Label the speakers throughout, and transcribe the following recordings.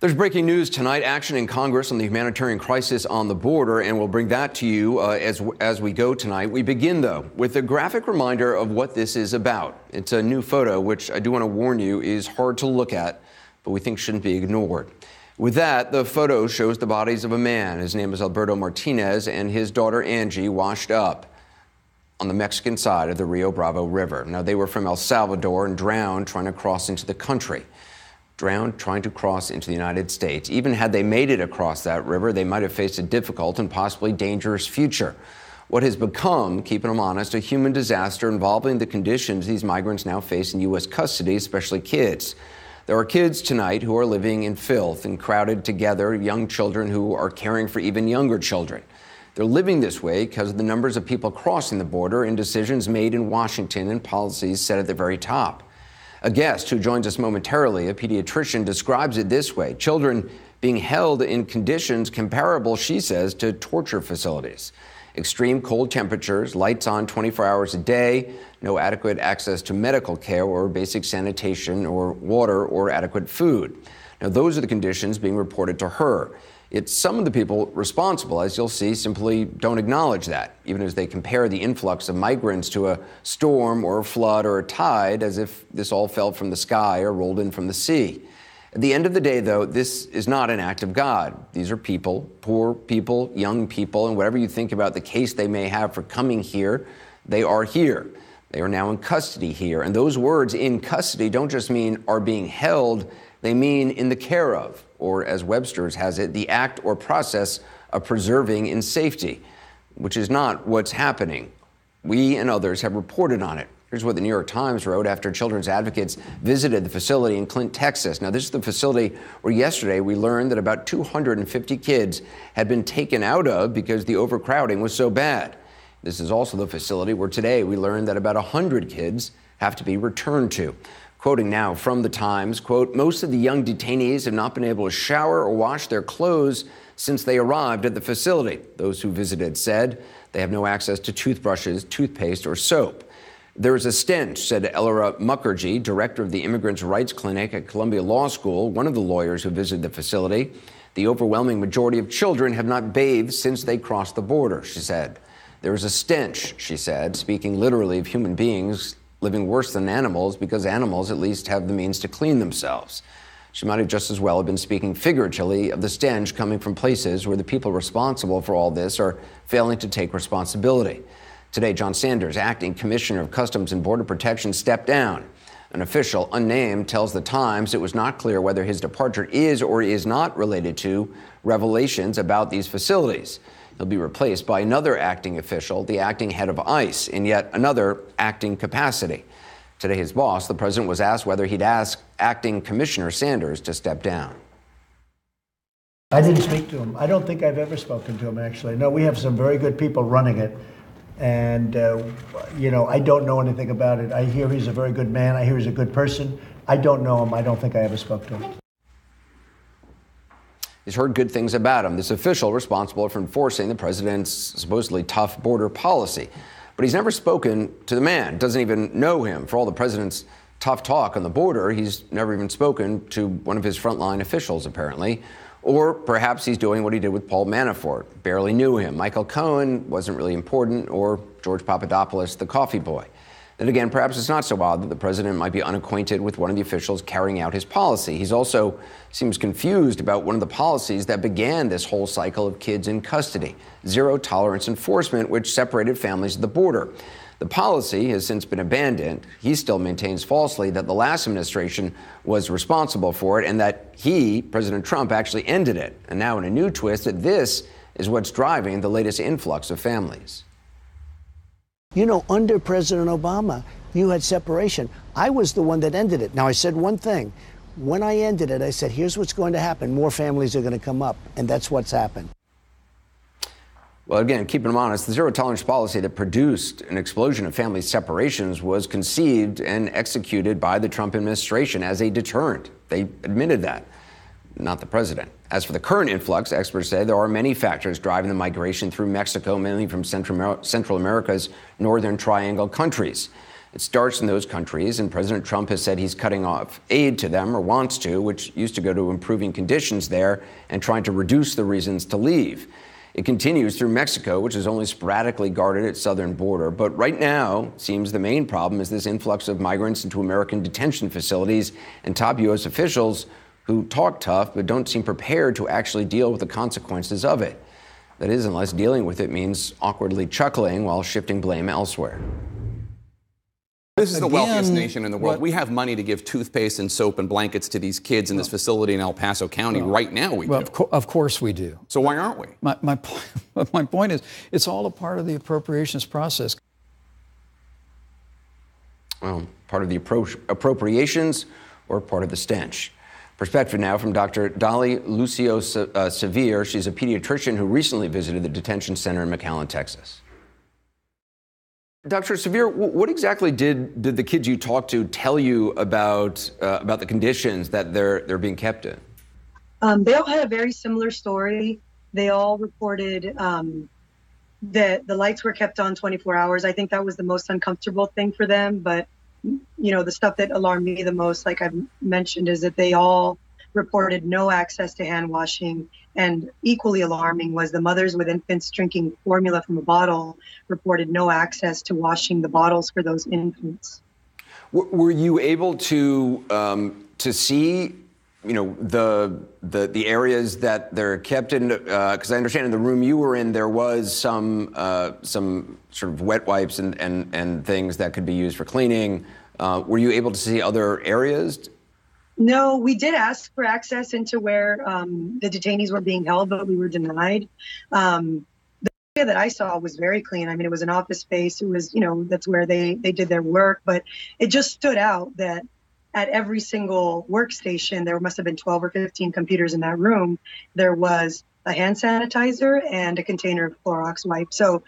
Speaker 1: There's breaking news tonight, action in Congress on the humanitarian crisis on the border, and we'll bring that to you as we go tonight. We begin, though, with a graphic reminder of what this is about. It's a new photo, which I do want to warn you is hard to look at, but we think shouldn't be ignored. With that, the photo shows the bodies of a man. His name is Alberto Martinez, and his daughter Angie washed up on the Mexican side of the Rio Bravo River. Now, they were from El Salvador and drowned trying to cross into the country. Drowned trying to cross into the United States. Even had they made it across that river, they might have faced a difficult and possibly dangerous future. What has become, keeping them honest, a human disaster involving the conditions these migrants now face in U.S. custody, especially kids. There are kids tonight who are living in filth and crowded together, young children who are caring for even younger children. They're living this way because of the numbers of people crossing the border and decisions made in Washington and policies set at the very top. A guest who joins us momentarily, a pediatrician, describes it this way: children being held in conditions comparable, she says, to torture facilities. Extreme cold temperatures, lights on 24 hours a day, no adequate access to medical care or basic sanitation or water or adequate food. Now, those are the conditions being reported to her. It's some of the people responsible, as you'll see, simply don't acknowledge that, even as they compare the influx of migrants to a storm or a flood or a tide, as if this all fell from the sky or rolled in from the sea. At the end of the day, though, this is not an act of God. These are people, poor people, young people, and whatever you think about the case they may have for coming here, they are here. They are now in custody here. And those words, in custody, don't just mean are being held, they mean in the care of, or as Webster's has it, the act or process of preserving in safety, which is not what's happening. We and others have reported on it. Here's what the New York Times wrote after children's advocates visited the facility in Clint, Texas. Now, this is the facility where yesterday we learned that about 250 kids had been taken out of because the overcrowding was so bad. This is also the facility where today we learned that about 100 kids have to be returned to. Quoting now from the Times, quote, most of the young detainees have not been able to shower or wash their clothes since they arrived at the facility. Those who visited said they have no access to toothbrushes, toothpaste, or soap. There is a stench, said Elora Mukherjee, director of the Immigrants' Rights Clinic at Columbia Law School, one of the lawyers who visited the facility. The overwhelming majority of children have not bathed since they crossed the border, she said. There is a stench, she said, speaking literally of human beings living worse than animals because animals at least have the means to clean themselves. She might have just as well have been speaking figuratively of the stench coming from places where the people responsible for all this are failing to take responsibility. Today, John Sanders, acting Commissioner of Customs and Border Protection, stepped down. An official, unnamed, tells the Times it was not clear whether his departure is or is not related to revelations about these facilities. He'll be replaced by another acting official, the acting head of ICE, in yet another acting capacity. Today, his boss, the president, was asked whether he'd ask acting Commissioner Sanders to step down.
Speaker 2: I didn't speak to him. I don't think I've ever spoken to him, actually. No, we have some very good people running it. And, I don't know anything about it. I hear he's a very good man. I hear he's a good person. I don't know him. I don't think I ever spoke to him.
Speaker 1: He's heard good things about him, this official responsible for enforcing the president's supposedly tough border policy. But he's never spoken to the man, doesn't even know him. For all the president's tough talk on the border, he's never even spoken to one of his frontline officials, apparently. Or perhaps he's doing what he did with Paul Manafort, barely knew him. Michael Cohen wasn't really important, or George Papadopoulos, the coffee boy. Then again, perhaps it's not so odd that the president might be unacquainted with one of the officials carrying out his policy. He's also seems confused about one of the policies that began this whole cycle of kids in custody, zero tolerance enforcement, which separated families at the border. The policy has since been abandoned. He still maintains falsely that the last administration was responsible for it and that he, President Trump, actually ended it. And now in a new twist, that this is what's driving the latest influx of families.
Speaker 3: Under President Obama, you had separation. I was the one that ended it. Now, I said one thing. When I ended it, I said, here's what's going to happen. More families are going to come up. And that's what's happened.
Speaker 1: Well, again, keeping them honest, the zero-tolerance policy that produced an explosion of family separations was conceived and executed by the Trump administration as a deterrent. They admitted that, not the president. As for the current influx, experts say there are many factors driving the migration through Mexico, mainly from Central America's northern triangle countries. It starts in those countries, and President Trump has said he's cutting off aid to them, or wants to, which used to go to improving conditions there and trying to reduce the reasons to leave. It continues through Mexico, which is only sporadically guarded its southern border. But right now, it seems the main problem is this influx of migrants into American detention facilities, and top U.S. officials who talk tough but don't seem prepared to actually deal with the consequences of it. That is, unless dealing with it means awkwardly chuckling while shifting blame elsewhere.
Speaker 4: This is the wealthiest nation in the world. We have money to give toothpaste and soap and blankets to these kids in this facility in El Paso County right now. We do.
Speaker 5: Of course we do.
Speaker 4: So why aren't we?
Speaker 5: My point is, it's all a part of the appropriations process.
Speaker 1: Well, part of the appropriations or part of the stench. Perspective now from Dr. Dolly Lucio Severe. She's a pediatrician who recently visited the detention center in McAllen, Texas. Dr. Severe, what exactly did the kids you talked to tell you about the conditions that they're being kept in?
Speaker 6: They all had a very similar story. They all reported that the lights were kept on 24 hours. I think that was the most uncomfortable thing for them. But, you know, the stuff that alarmed me the most, like I've mentioned, is that they all reported no access to hand washing. And equally alarming was the mothers with infants drinking formula from a bottle reported no access to washing the bottles for those infants.
Speaker 1: Were you able to see, you know, the areas that they're kept in? Because I understand in the room you were in, there was some sort of wet wipes and things that could be used for cleaning. Were you able to see other areas?
Speaker 6: No, we did ask for access into where the detainees were being held, but we were denied. The area that I saw was very clean. I mean, it was an office space. It was, you know, that's where they did their work. But it just stood out that at every single workstation, there must have been 12 or 15 computers in that room. There was a hand sanitizer and a container of Clorox wipes. So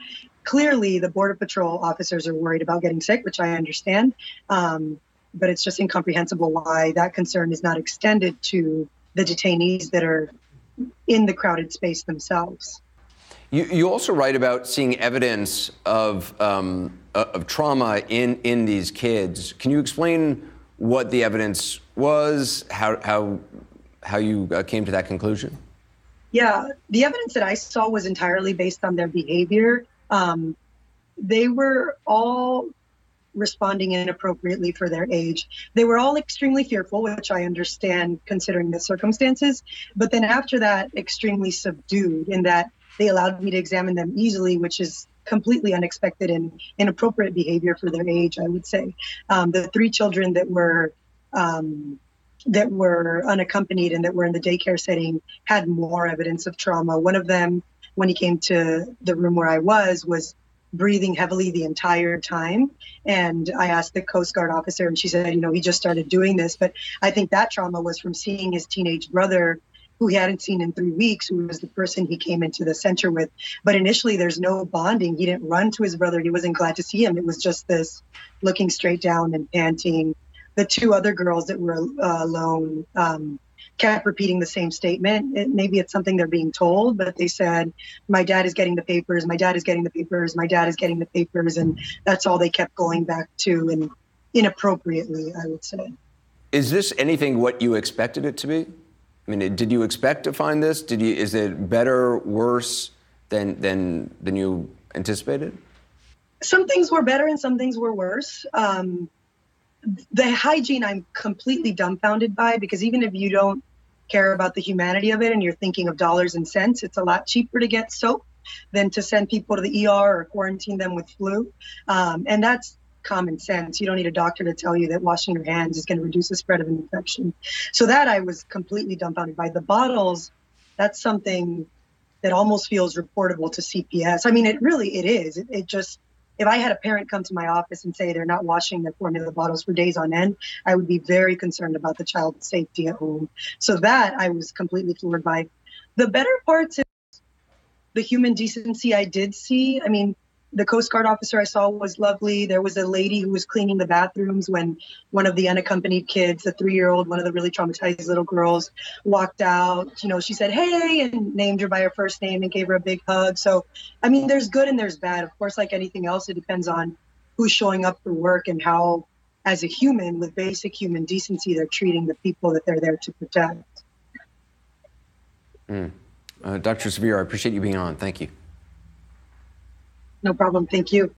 Speaker 6: clearly the Border Patrol officers are worried about getting sick, which I understand. But it's just incomprehensible why that concern is not extended to the detainees that are in the crowded space themselves.
Speaker 1: You also write about seeing evidence of trauma in these kids. Can you explain what the evidence was, how you came to that conclusion?
Speaker 6: Yeah, the evidence that I saw was entirely based on their behavior. They were all responding inappropriately for their age. They were all extremely fearful, which I understand considering the circumstances. But then after that, extremely subdued in that they allowed me to examine them easily, which is completely unexpected and inappropriate behavior for their age, I would say. The three children that were unaccompanied and that were in the daycare setting had more evidence of trauma. One of them, when he came to the room where I was breathing heavily the entire time. And I asked the Coast Guard officer, and she said, you know, he just started doing this. But I think that trauma was from seeing his teenage brother, who he hadn't seen in 3 weeks, who was the person he came into the center with. But initially, there's no bonding. He didn't run to his brother. He wasn't glad to see him. It was just this looking straight down and panting. The two other girls that were alone kept repeating the same statement. Maybe it's something they're being told, but they said, my dad is getting the papers, my dad is getting the papers, my dad is getting the papers. And that's all they kept going back to, and inappropriately, I would say.
Speaker 1: Is this anything what you expected it to be? I mean, did you expect to find this? Is it better, worse than you anticipated?
Speaker 6: Some things were better and some things were worse. The hygiene I'm completely dumbfounded by, because even if you don't care about the humanity of it and you're thinking of dollars and cents, it's a lot cheaper to get soap than to send people to the ER or quarantine them with flu. And that's common sense. You don't need a doctor to tell you that washing your hands is going to reduce the spread of an infection. So that I was completely dumbfounded by. The bottles, that's something that almost feels reportable to CPS. I mean, it is. It just, if I had a parent come to my office and say they're not washing their formula bottles for days on end, I would be very concerned about the child's safety at home. So that I was completely floored by. The better parts is the human decency I did see. I mean, the Coast Guard officer I saw was lovely. There was a lady who was cleaning the bathrooms when one of the unaccompanied kids, the 3-year-old, one of the really traumatized little girls, walked out. You know, she said, hey, and named her by her first name and gave her a big hug. So, I mean, there's good and there's bad. Of course, like anything else, it depends on who's showing up for work and how, as a human with basic human decency, they're treating the people that they're there to protect.
Speaker 1: Dr. Severe, I appreciate you being on. Thank you.
Speaker 6: No problem. Thank you.